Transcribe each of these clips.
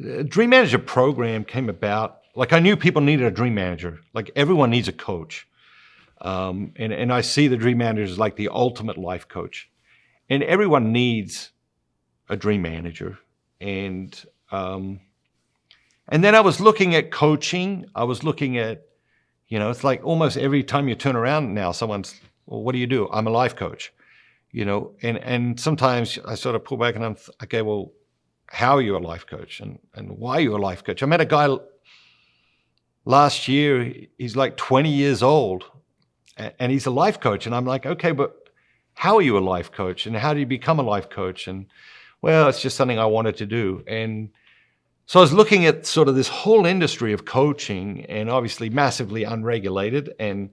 the Dream Manager program came about, like I knew people needed a dream manager. Like everyone needs a coach. And I see the dream manager as like the ultimate life coach. And everyone needs a dream manager. And then I was looking at coaching. I was looking at, it's like almost every time you turn around now, someone's, well, what do you do? I'm a life coach, and sometimes I sort of pull back and I'm, okay, well, how are you a life coach and why are you a life coach? I met a guy last year, he's like 20 years old and he's a life coach. And I'm like, okay, but how are you a life coach and how do you become a life coach? And well, it's just something I wanted to do. And so I was looking at sort of this whole industry of coaching, and obviously massively unregulated and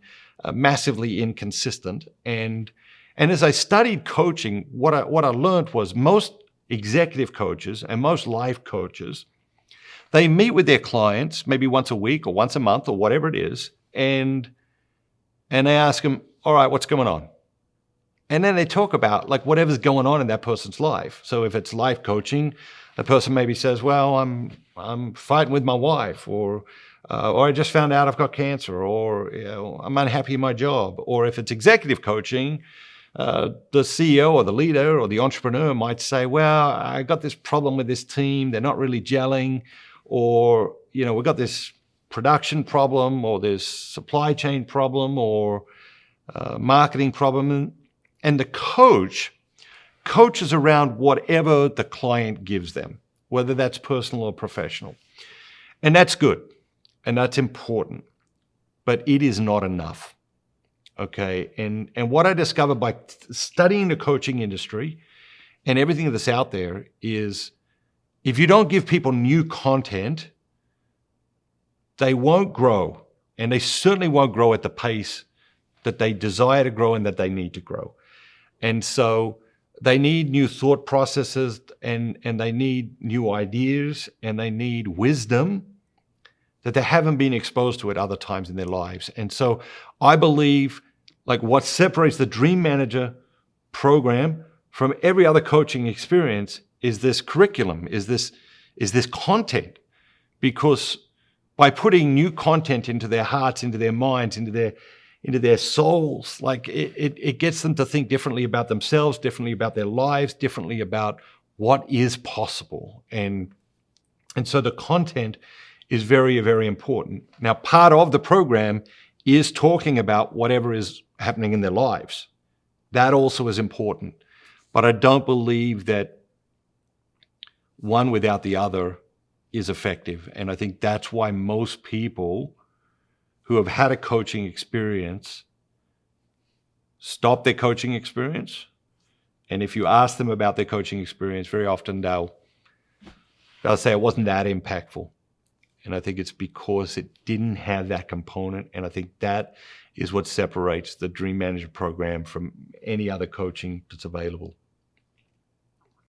massively inconsistent. And as I studied coaching, what I learned was most executive coaches and most life coaches, they meet with their clients maybe once a week or once a month or whatever it is, and they ask them, all right, what's going on? And then they talk about like whatever's going on in that person's life. So if it's life coaching, the person maybe says, well, I'm fighting with my wife, or I just found out I've got cancer, or I'm unhappy in my job. Or if it's executive coaching, the CEO or the leader or the entrepreneur might say, well, I got this problem with this team. They're not really gelling, or, we've got this production problem or this supply chain problem or marketing problem. And the coach coaches around whatever the client gives them, whether that's personal or professional. And that's good. And that's important. But it is not enough. Okay. And what I discovered by studying the coaching industry and everything that's out there is if you don't give people new content, they won't grow. And they certainly won't grow at the pace that they desire to grow and that they need to grow. And so they need new thought processes and they need new ideas and they need wisdom that they haven't been exposed to at other times in their lives. And so I believe like what separates the Dream Manager program from every other coaching experience is this curriculum, is this content. Because by putting new content into their hearts, into their minds, into their souls, like it gets them to think differently about themselves, differently about their lives, differently about what is possible. And so the content is very, very important. Now, part of the program is talking about whatever is happening in their lives. That also is important. But I don't believe that one without the other is effective. And I think that's why most people who have had a coaching experience stop their coaching experience. And if you ask them about their coaching experience, very often they'll say it wasn't that impactful. And I think it's because it didn't have that component. And I think that is what separates the Dream Manager program from any other coaching that's available.